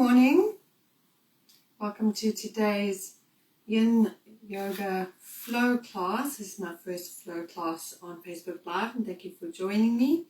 morning. Welcome to today's Yin Yoga flow class. This is my first flow class on Facebook Live, and thank you for joining me.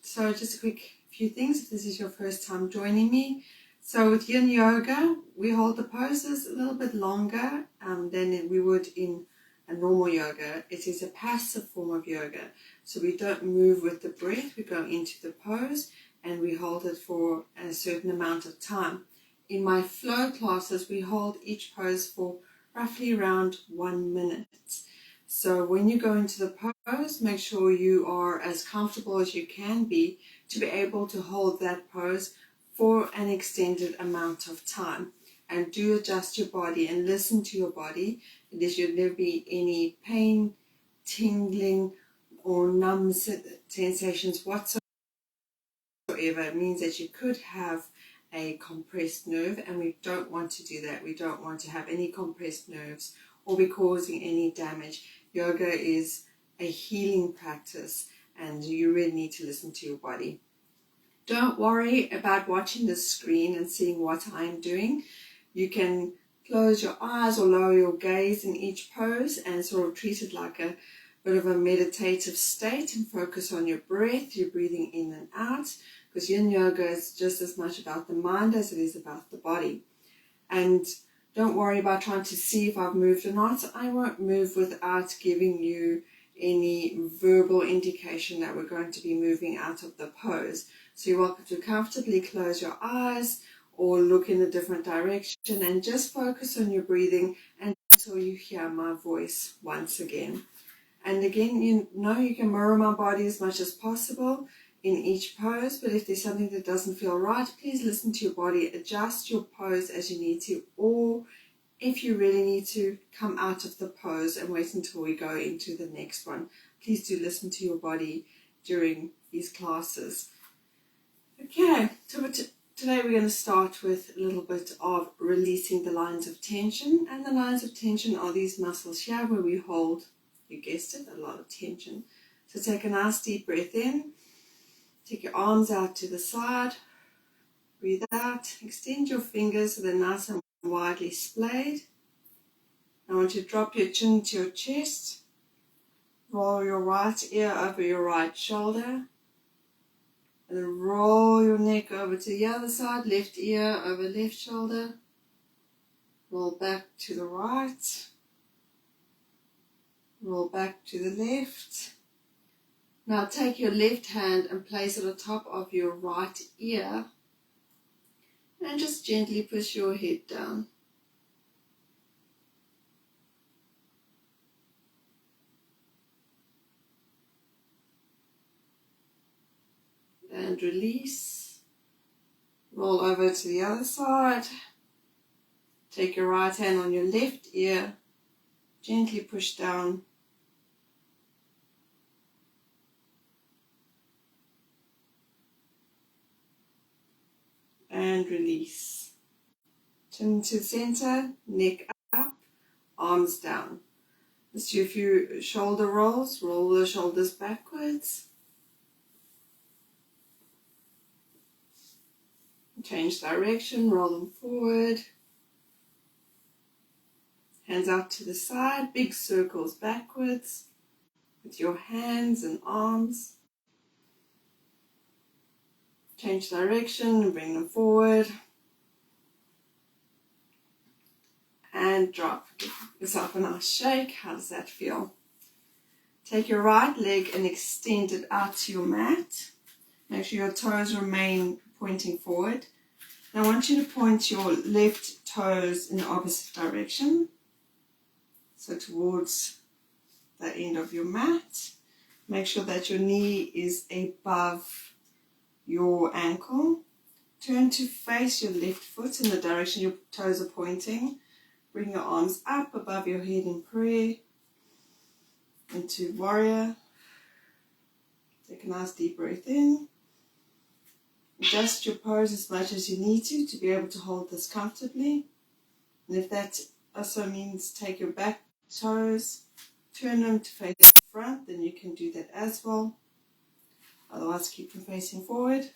So just a quick few things if this is your first time joining me. So with Yin Yoga, we hold the poses a little bit longer than we would in a normal yoga. It is a passive form of yoga. So we don't move with the breath, we go into the pose and we hold it for a certain amount of time. In my flow classes, we hold each pose for roughly around 1 minute. So when you go into the pose, make sure you are as comfortable as you can be to be able to hold that pose for an extended amount of time. And do adjust your body and listen to your body. There should never be any pain, tingling, or numb sensations whatsoever. It means that you could have a compressed nerve, and we don't want to do that. We don't want to have any compressed nerves or be causing any damage. Yoga is a healing practice, and you really need to listen to your body. Don't worry about watching the screen and seeing what I'm doing. You can close your eyes or lower your gaze in each pose and sort of treat it like a bit of a meditative state and focus on your breath. You're breathing in and out, because Yin Yoga is just as much about the mind as it is about the body. And don't worry about trying to see if I've moved or not. I won't move without giving you any verbal indication that we're going to be moving out of the pose. So you're welcome to comfortably close your eyes or look in a different direction and just focus on your breathing until you hear my voice once again. And again, you can mirror my body as much as possible in each pose, but if there's something that doesn't feel right, please listen to your body, adjust your pose as you need to, or if you really need to, come out of the pose and wait until we go into the next one. Please do listen to your body during these classes. Okay, so today we're going to start with a little bit of releasing the lines of tension, and the lines of tension are these muscles here where we hold, you guessed it, a lot of tension. So take a nice deep breath in. Take your arms out to the side, breathe out, extend your fingers so they're nice and widely splayed. I want you to drop your chin to your chest, roll your right ear over your right shoulder, and then roll your neck over to the other side, left ear over left shoulder, roll back to the right, roll back to the left. Now take your left hand and place it on top of your right ear and just gently push your head down. And release. Roll over to the other side. Take your right hand on your left ear, gently push down. And release. Chin to the center, neck up, arms down. Let's do a few shoulder rolls. Roll the shoulders backwards. Change direction, roll them forward. Hands out to the side, big circles backwards with your hands and arms. Change direction and bring them forward. And drop. Give yourself a nice shake. How does that feel? Take your right leg and extend it out to your mat. Make sure your toes remain pointing forward. Now I want you to point your left toes in the opposite direction. So towards the end of your mat. Make sure that your knee is above your ankle. Turn to face your left foot in the direction your toes are pointing. Bring your arms up above your head in prayer. Into warrior. Take a nice deep breath in. Adjust your pose as much as you need to be able to hold this comfortably. And if that also means take your back toes, turn them to face the front, then you can do that as well. Otherwise, keep them facing forward.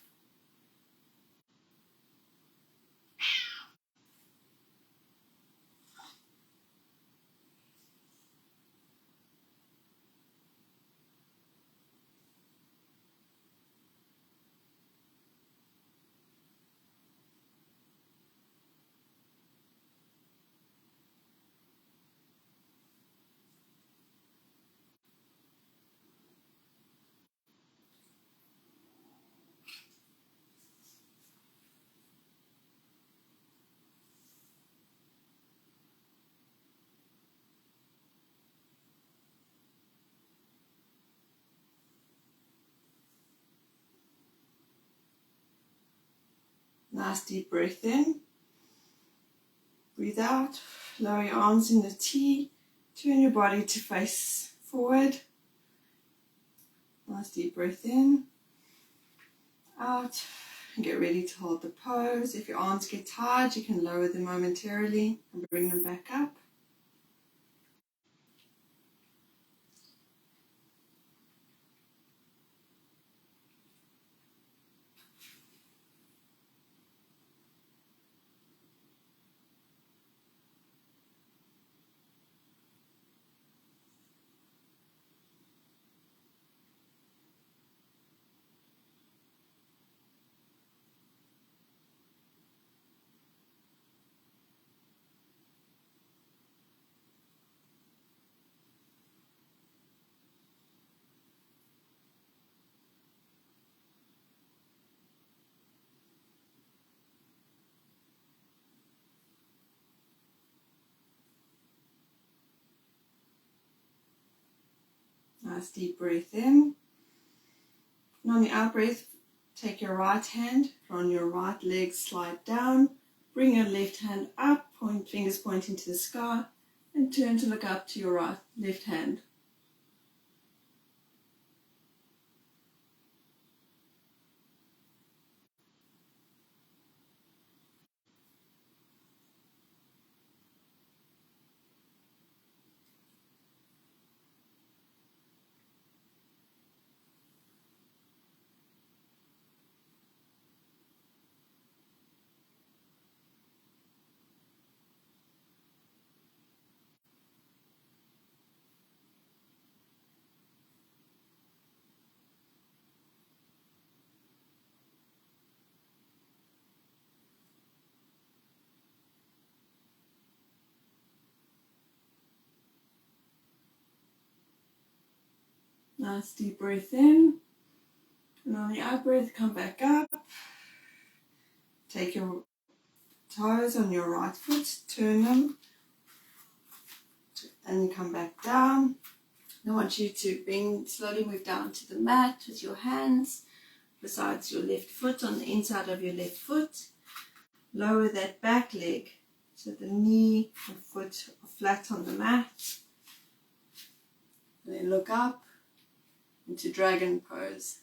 Nice deep breath in. Breathe out. Lower your arms in the T. Turn your body to face forward. Nice deep breath in. Out. And get ready to hold the pose. If your arms get tired, you can lower them momentarily and bring them back up. Nice deep breath in. And on the out breath, take your right hand, on your right leg, slide down. Bring your left hand up, fingers pointing to the sky, and turn to look up to your left hand. Nice deep breath in. And on the out breath, come back up. Take your toes on your right foot, turn them, and come back down. I want you to slowly move down to the mat with your hands besides your left foot on the inside of your left foot. Lower that back leg so the knee and foot are flat on the mat. And then look up into dragon pose.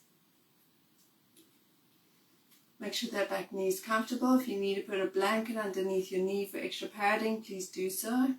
Make sure that back knee is comfortable. If you need to put a blanket underneath your knee for extra padding, please do so.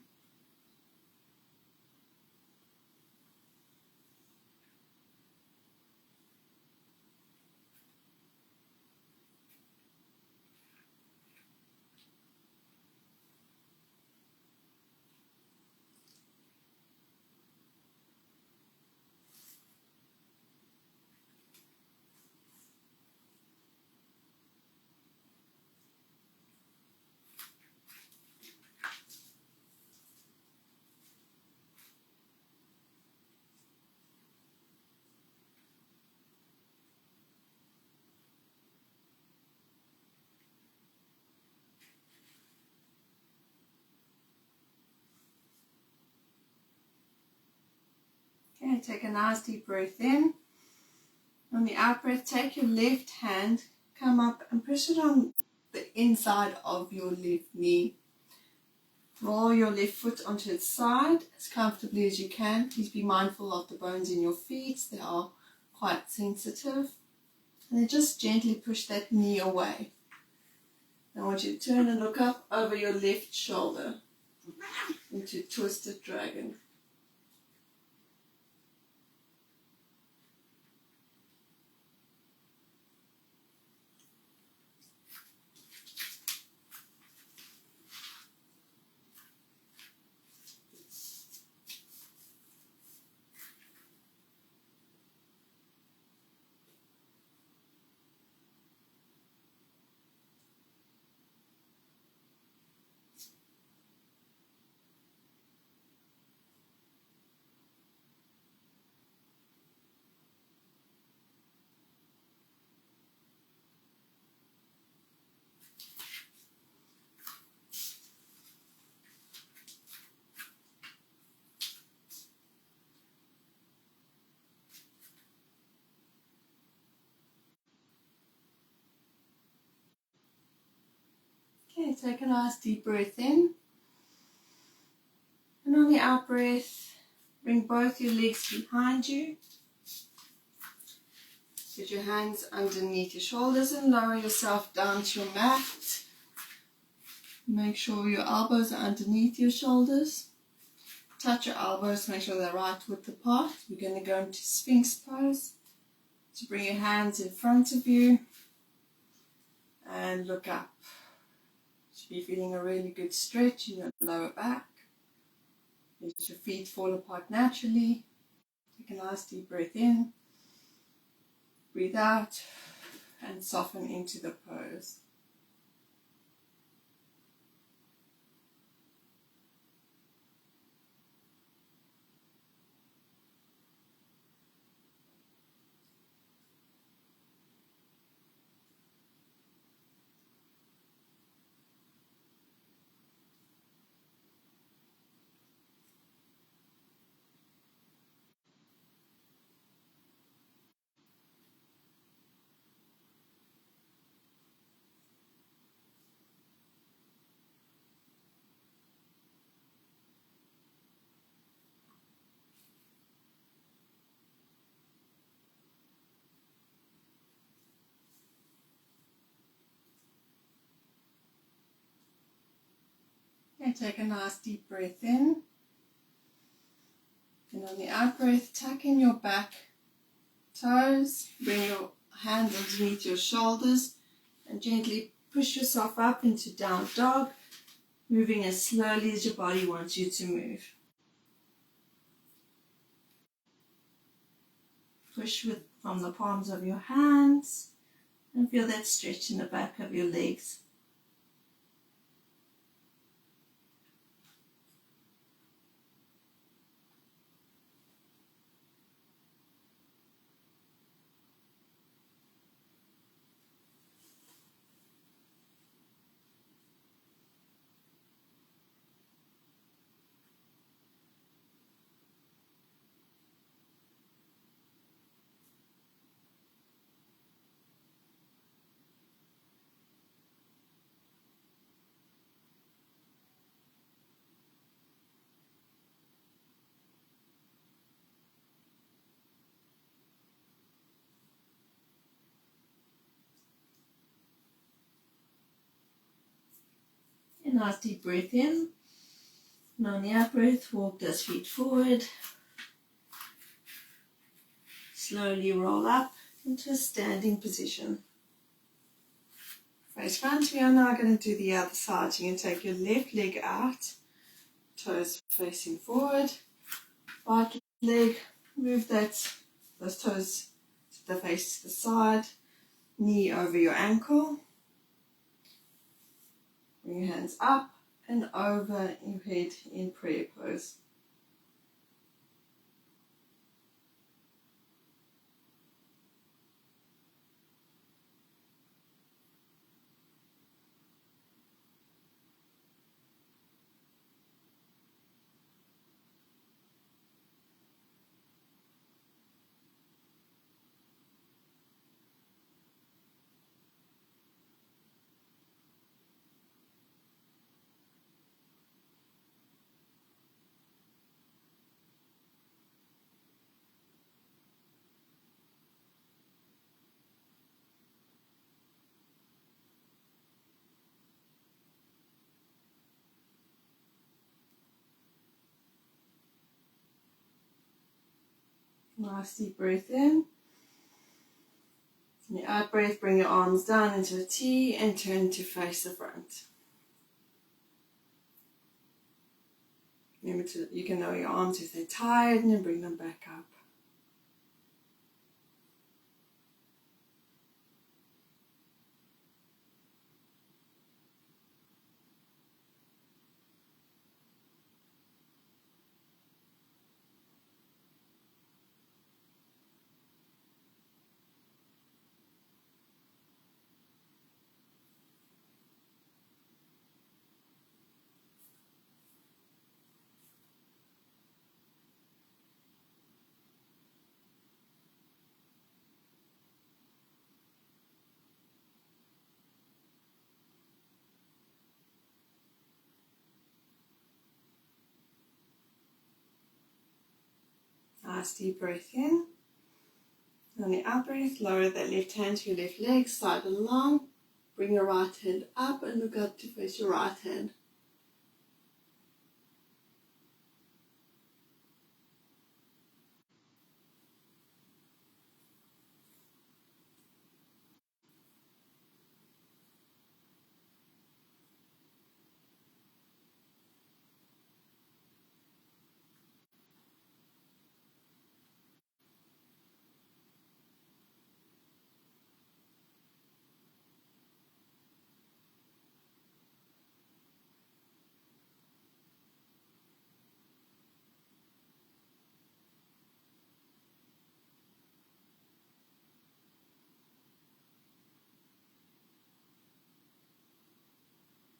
Okay, take a nice deep breath in. On the out breath, take your left hand, come up and push it on the inside of your left knee. Roll your left foot onto its side as comfortably as you can. Please be mindful of the bones in your feet. They are quite sensitive. And then just gently push that knee away. I want you to turn and look up over your left shoulder into twisted dragon. Okay, take a nice deep breath in. And on the out breath, bring both your legs behind you. Put your hands underneath your shoulders and lower yourself down to your mat. Make sure your elbows are underneath your shoulders. Touch your elbows, make sure they're right width apart. We're going to go into Sphinx pose. So bring your hands in front of you and look up. Should be feeling a really good stretch in your lower back. Let your feet fall apart naturally. Take a nice deep breath in. Breathe out and soften into the pose. And take a nice deep breath in. And on the out breath, tuck in your back toes. Bring your hands underneath your shoulders and gently push yourself up into down dog, moving as slowly as your body wants you to move. Push from the palms of your hands and feel that stretch in the back of your legs. A nice deep breath in. And on the out breath, walk those feet forward. Slowly roll up into a standing position. Face front. We are now going to do the other side. You're going to take your left leg out, toes facing forward, right leg, move those toes to the face to the side, knee over your ankle. Bring your hands up and over your head in prayer pose. Nice deep breath in. On the out breath, bring your arms down into a T and turn to face the front. Remember you can lower your arms if they're tired and then bring them back up. Nice deep breath in. On the out breath, lower that left hand to your left leg, side and long. Bring your right hand up and look up to face your right hand.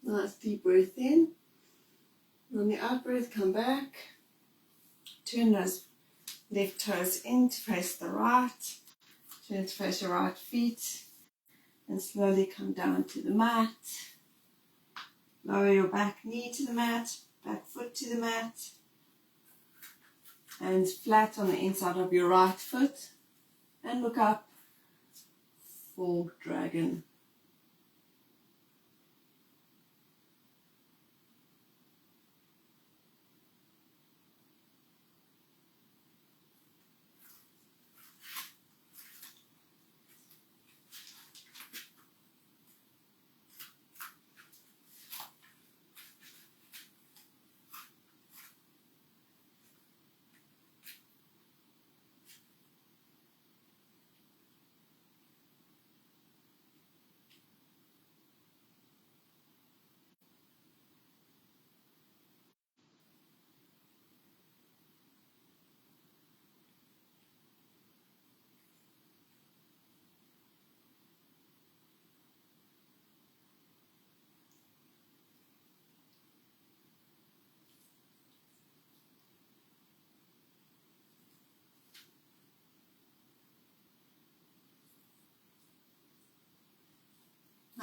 Nice deep breath in. On the out breath, come back. Turn those left toes in to face the right. Turn to face your right feet. And slowly come down to the mat. Lower your back knee to the mat, back foot to the mat. Hands flat on the inside of your right foot. And look up for dragon.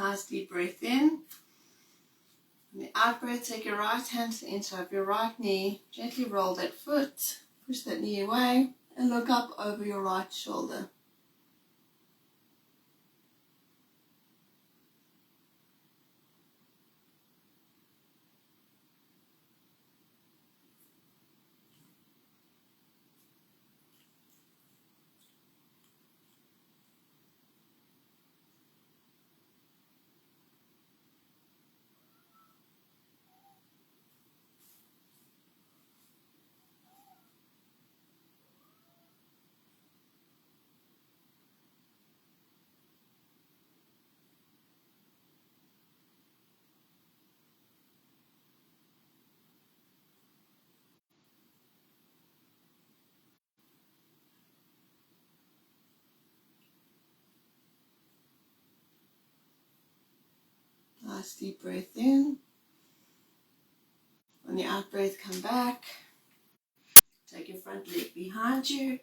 Nice deep breath in. On the out breath, take your right hand to the inside of your right knee. Gently roll that foot. Push that knee away and look up over your right shoulder. Nice deep breath in. On the out breath, come back. Take your front leg behind you.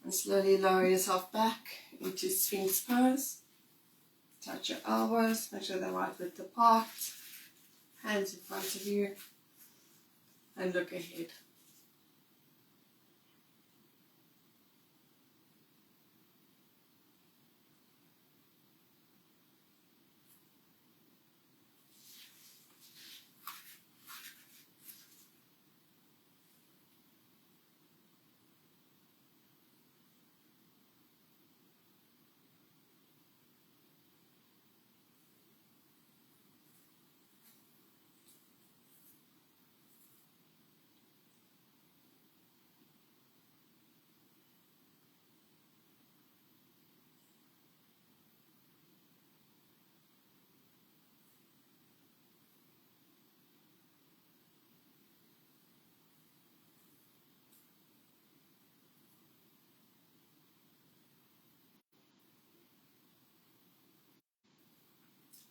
And slowly lower yourself back into Sphinx pose. Touch your elbows, make sure they're right width apart. Hands in front of you. And look ahead.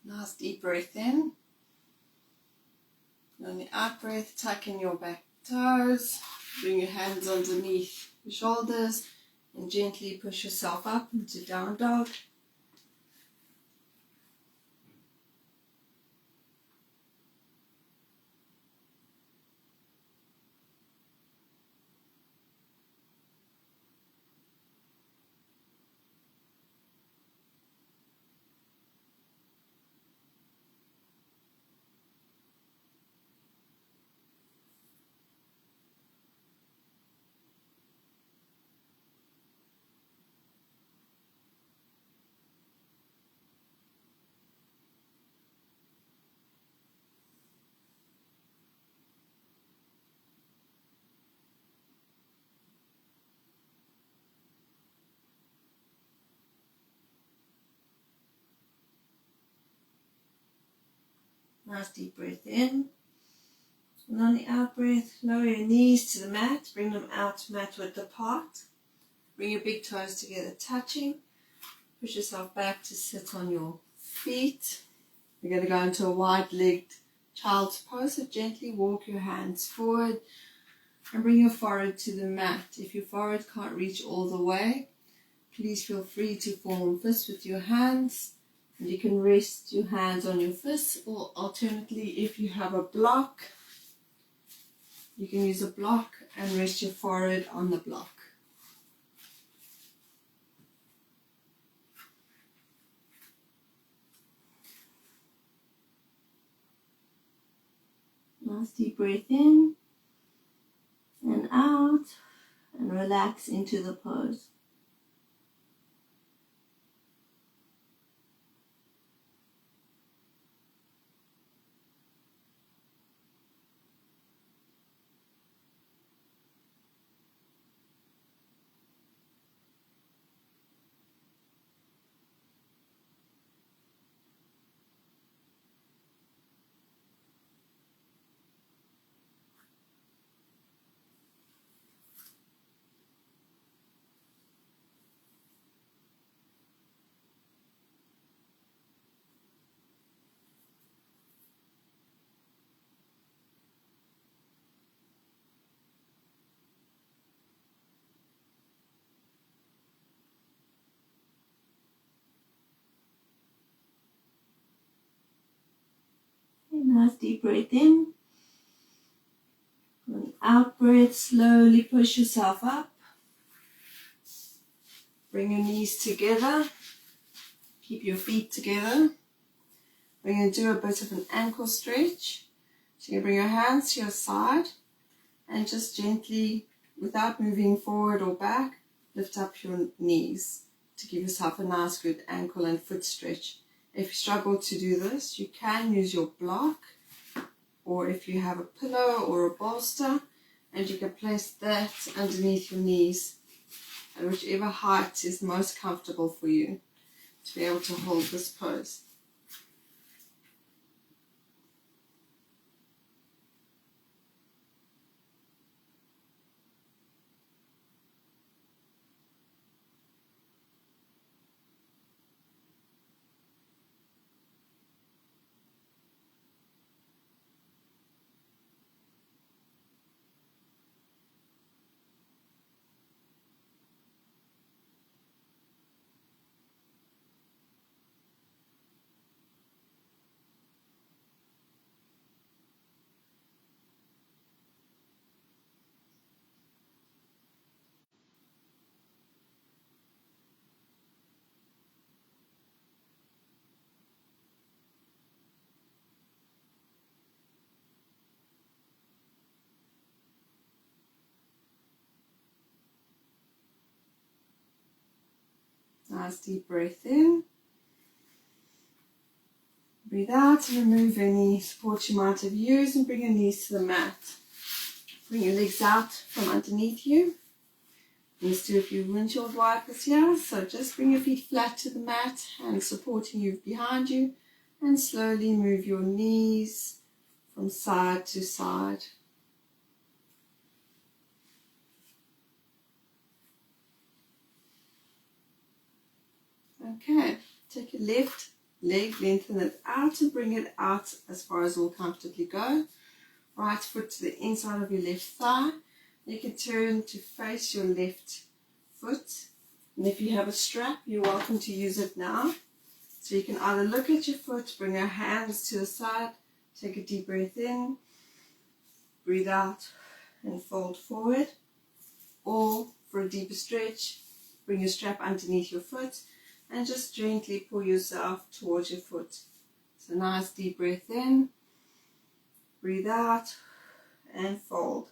Nice deep breath in. And on the out breath, tuck in your back toes. Bring your hands underneath your shoulders and gently push yourself up into down dog. Nice deep breath in. And on the out breath, lower your knees to the mat. Bring them out mat width apart. Bring your big toes together, touching. Push yourself back to sit on your feet. We're going to go into a wide-legged child's pose. So gently walk your hands forward and bring your forehead to the mat. If your forehead can't reach all the way, please feel free to form fists with your hands. And you can rest your hands on your fists, or alternately, if you have a block, you can use a block and rest your forehead on the block. Nice deep breath in and out, and relax into the pose. Nice deep breath in. On the out breath, slowly push yourself up. Bring your knees together. Keep your feet together. We're going to do a bit of an ankle stretch. So you bring your hands to your side and just gently, without moving forward or back, lift up your knees to give yourself a nice good ankle and foot stretch. If you struggle to do this, you can use your block, or if you have a pillow or a bolster, and you can place that underneath your knees at whichever height is most comfortable for you to be able to hold this pose. Nice deep breath in. Breathe out and remove any support you might have used and bring your knees to the mat. Bring your legs out from underneath you. Let's do a few windshield wipers here. So just bring your feet flat to the mat, hands supporting you behind you, and slowly move your knees from side to side. Okay, take your left leg, lengthen it out and bring it out as far as it will comfortably go. Right foot to the inside of your left thigh. You can turn to face your left foot. And if you have a strap, you're welcome to use it now. So you can either look at your foot, bring your hands to the side, take a deep breath in, breathe out and fold forward. Or for a deeper stretch, bring your strap underneath your foot and just gently pull yourself towards your foot. So nice deep breath in, breathe out and fold.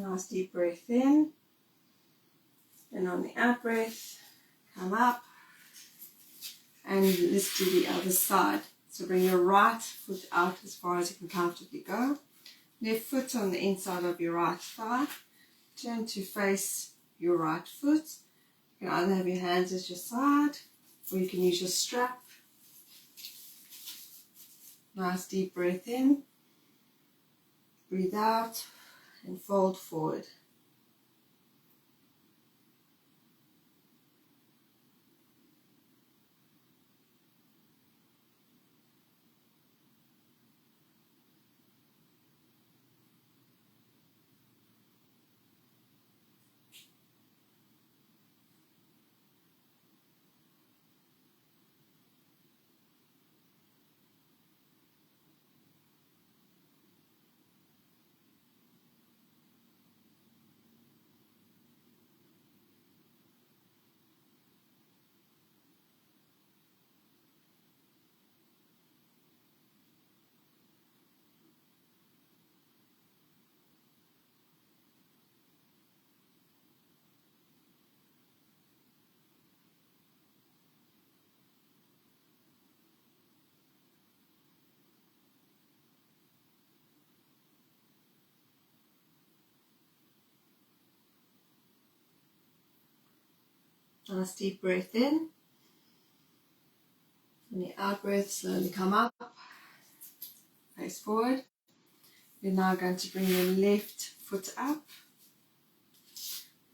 Nice deep breath in. And on the out breath, come up. And let's do the other side. So bring your right foot out as far as you can comfortably go. Left foot on the inside of your right thigh. Turn to face your right foot. You can either have your hands at your side or you can use your strap. Nice deep breath in. Breathe out and fold forward. Nice deep breath in. On the out breath, slowly come up, face forward. You're now going to bring your left foot up.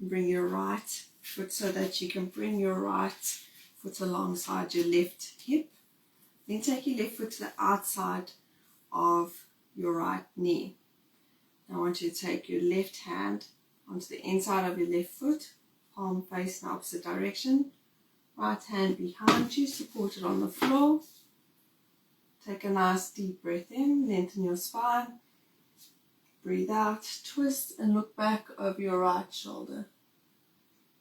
Bring your right foot so that you can bring your right foot alongside your left hip. Then take your left foot to the outside of your right knee. Now I want you to take your left hand onto the inside of your left foot, palm facing the opposite direction. Right hand behind you, supported on the floor. Take a nice deep breath in, lengthen your spine. Breathe out, twist and look back over your right shoulder.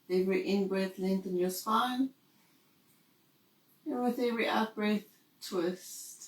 Every in-breath, lengthen your spine. And with every out-breath, twist.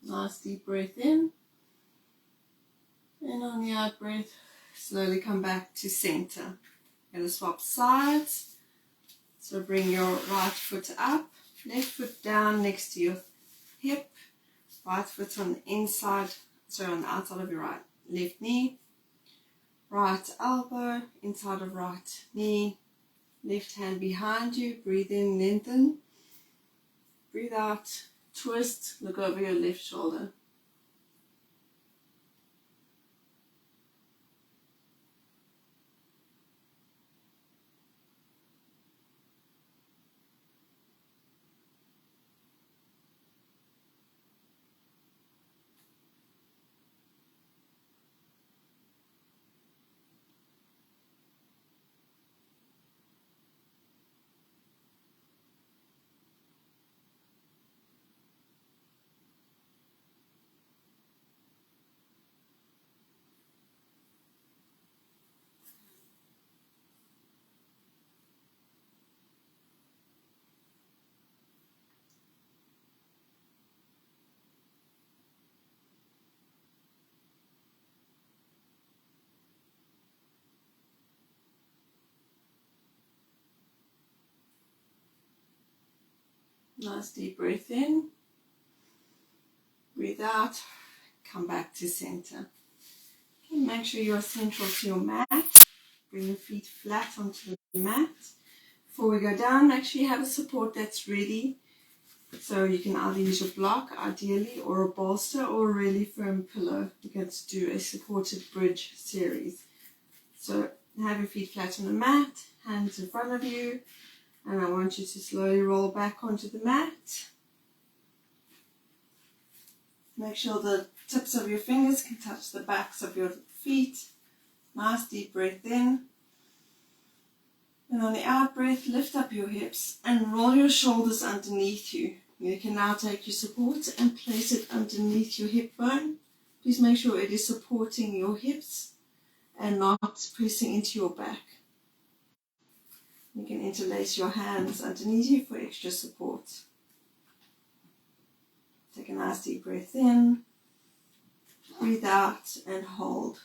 Nice deep breath in. And on the out breath, slowly come back to center. You're going to swap sides. So bring your right foot up, left foot down next to your hip. Right foot on the inside, on the outside of your left knee. Right elbow, inside of right knee. Left hand behind you. Breathe in, lengthen. Breathe out, twist, look over your left shoulder. Nice deep breath in. Breathe out. Come back to center. Okay, make sure you're central to your mat. Bring your feet flat onto the mat. Before we go down, make sure you have a support that's ready So you can either use your block, ideally, or a bolster, or a really firm pillow. We're going to do a supported bridge series. So have your feet flat on the mat, hands in front of you, and I want you to slowly roll back onto the mat. Make sure the tips of your fingers can touch the backs of your feet. Nice deep breath in. And on the out breath, lift up your hips and roll your shoulders underneath you. You can now take your support and place it underneath your hip bone. Please make sure it is supporting your hips and not pressing into your back. You can interlace your hands underneath you for extra support. Take a nice deep breath in, breathe out and hold.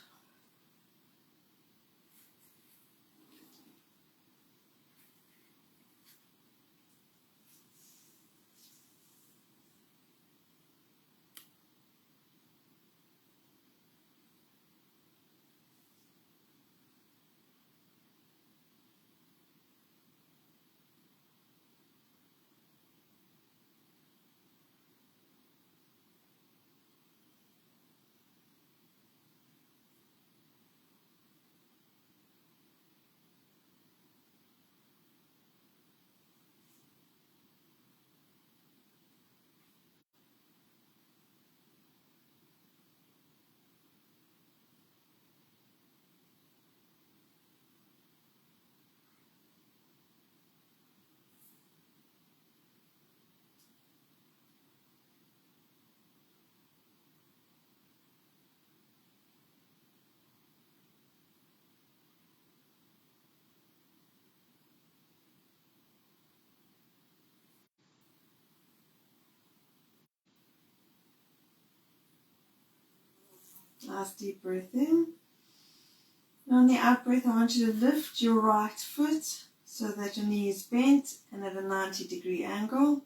Nice deep breath in. And on the out breath, I want you to lift your right foot so that your knee is bent and at a 90-degree angle.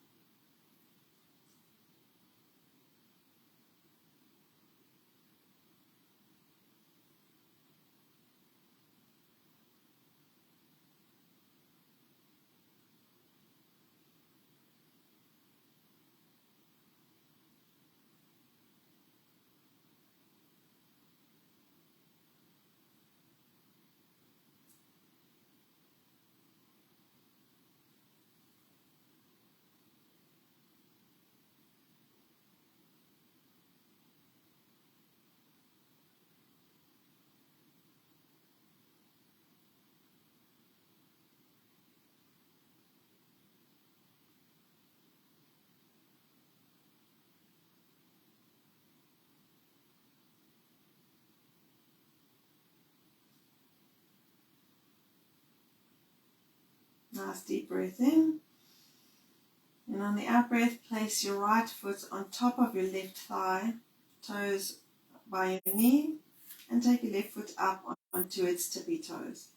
Nice deep breath in. And on the out breath, place your right foot on top of your left thigh, toes by your knee, and take your left foot up onto its tippy toes.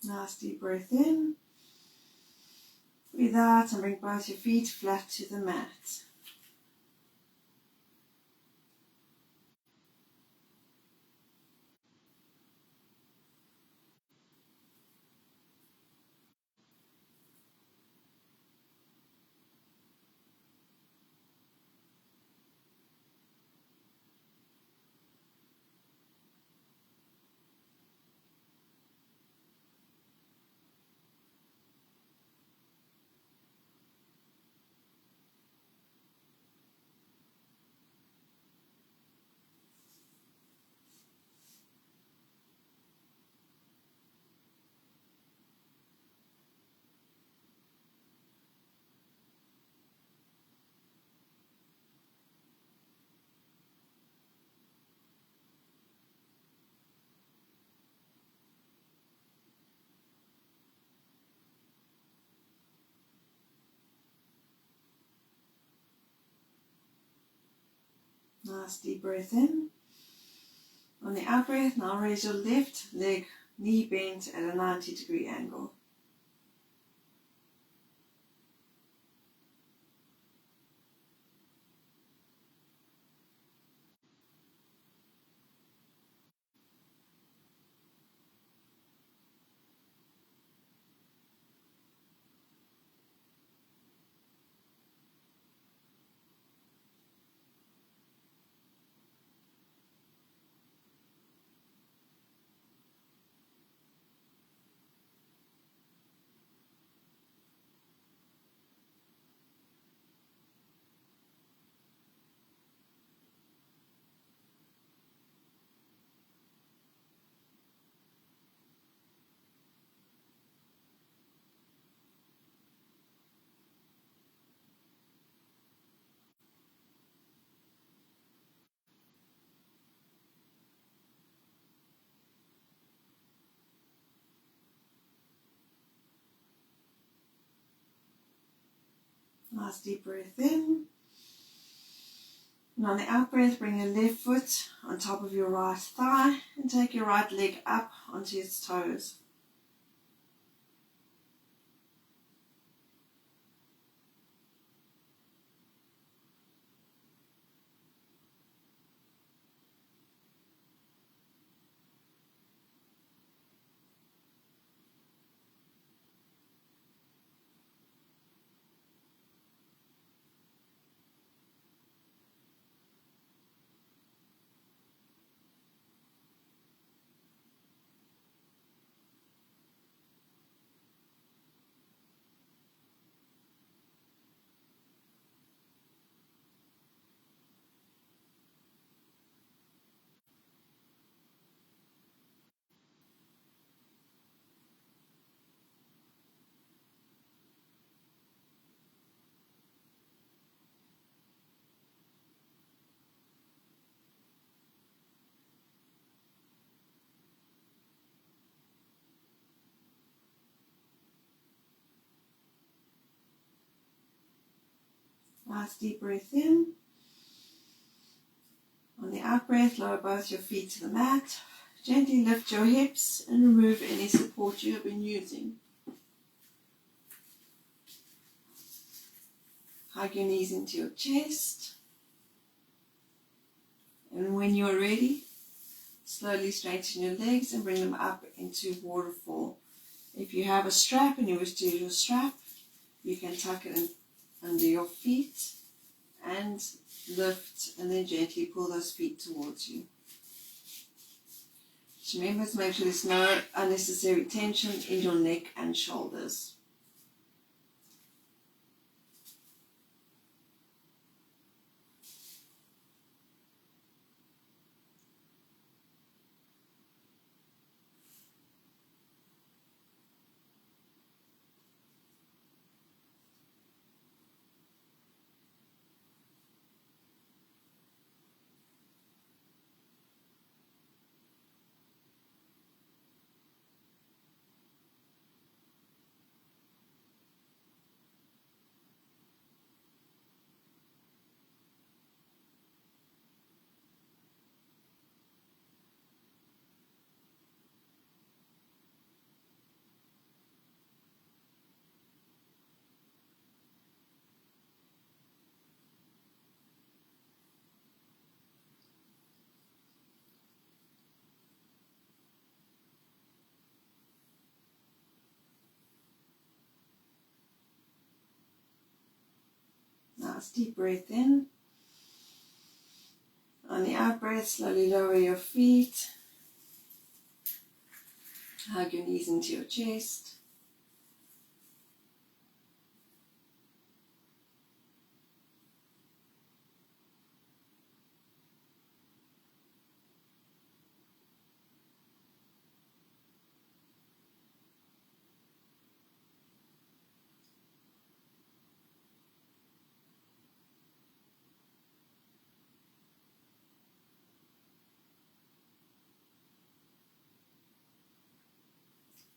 Nice deep breath in. Breathe out and bring both your feet flat to the mat. Nice deep breath in. On the out breath, now raise your left leg, knee bent at a 90-degree angle. Nice deep breath in. And on the out breath, bring your left foot on top of your right thigh and take your right leg up onto its toes. Nice deep breath in. On the out breath, lower both your feet to the mat. Gently lift your hips and remove any support you have been using. Hug your knees into your chest. And when you're ready, slowly straighten your legs and bring them up into waterfall. If you have a strap and you wish to use your strap, you can tuck it in under your feet and lift and then gently pull those feet towards you. Just remember to make sure there's no unnecessary tension in your neck and shoulders. Nice deep breath in. On the out breath, slowly lower your feet. Hug your knees into your chest.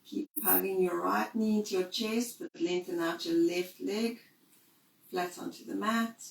Keep hugging your right knee into your chest, but lengthen out your left leg flat onto the mat.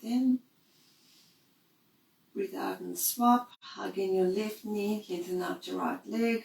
in. Breathe out and swap. Hug in your left knee, lengthen out your right leg.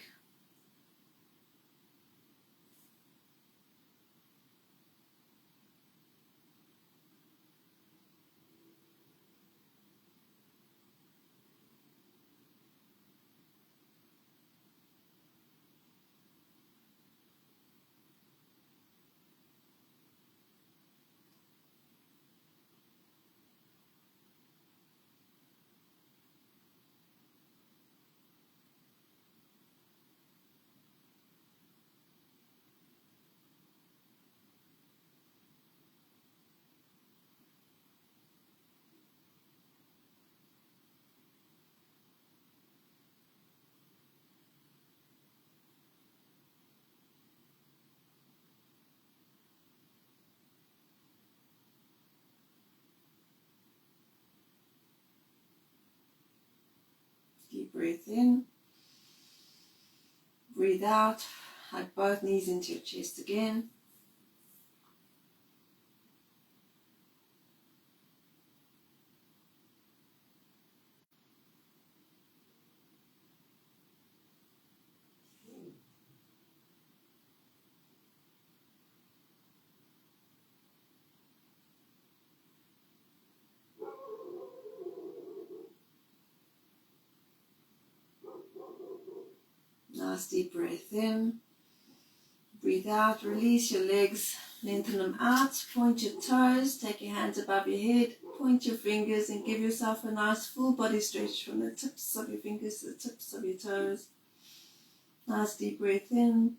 Deep breath in. Breathe out. Hug both knees into your chest again. Nice deep breath in. Breathe out, release your legs, lengthen them out, point your toes, take your hands above your head, point your fingers and give yourself a nice full body stretch from the tips of your fingers to the tips of your toes. Nice deep breath in.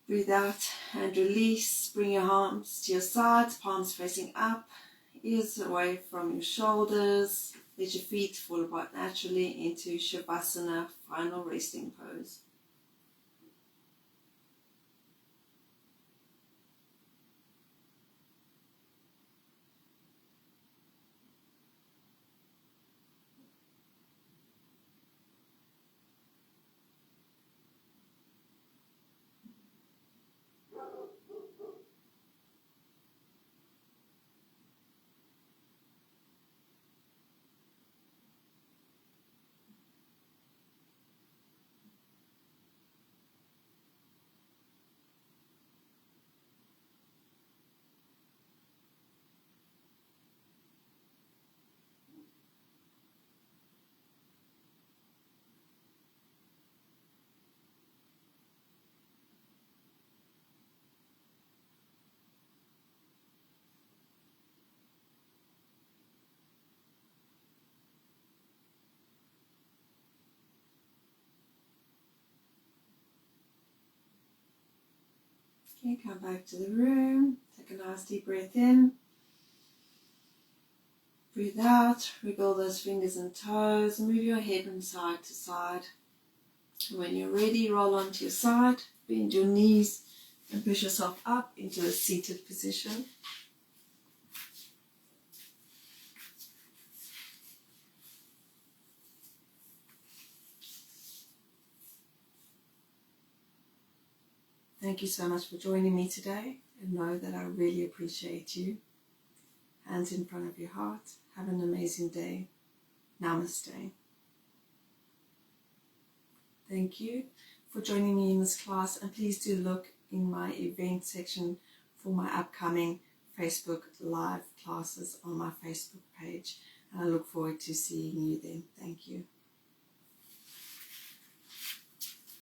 Breathe out and release. Bring your arms to your sides, palms facing up, ears away from your shoulders. Let your feet fall apart naturally into Shavasana, final resting pose. Okay, come back to the room. Take a nice deep breath in. Breathe out. Wiggle those fingers and toes. Move your head from side to side. When you're ready, roll onto your side. Bend your knees and push yourself up into a seated position. Thank you so much for joining me today, and know that I really appreciate you. Hands in front of your heart. Have an amazing day. Namaste. Thank you for joining me in this class, and please do look in my event section for my upcoming Facebook Live classes on my Facebook page. And I look forward to seeing you then. Thank you.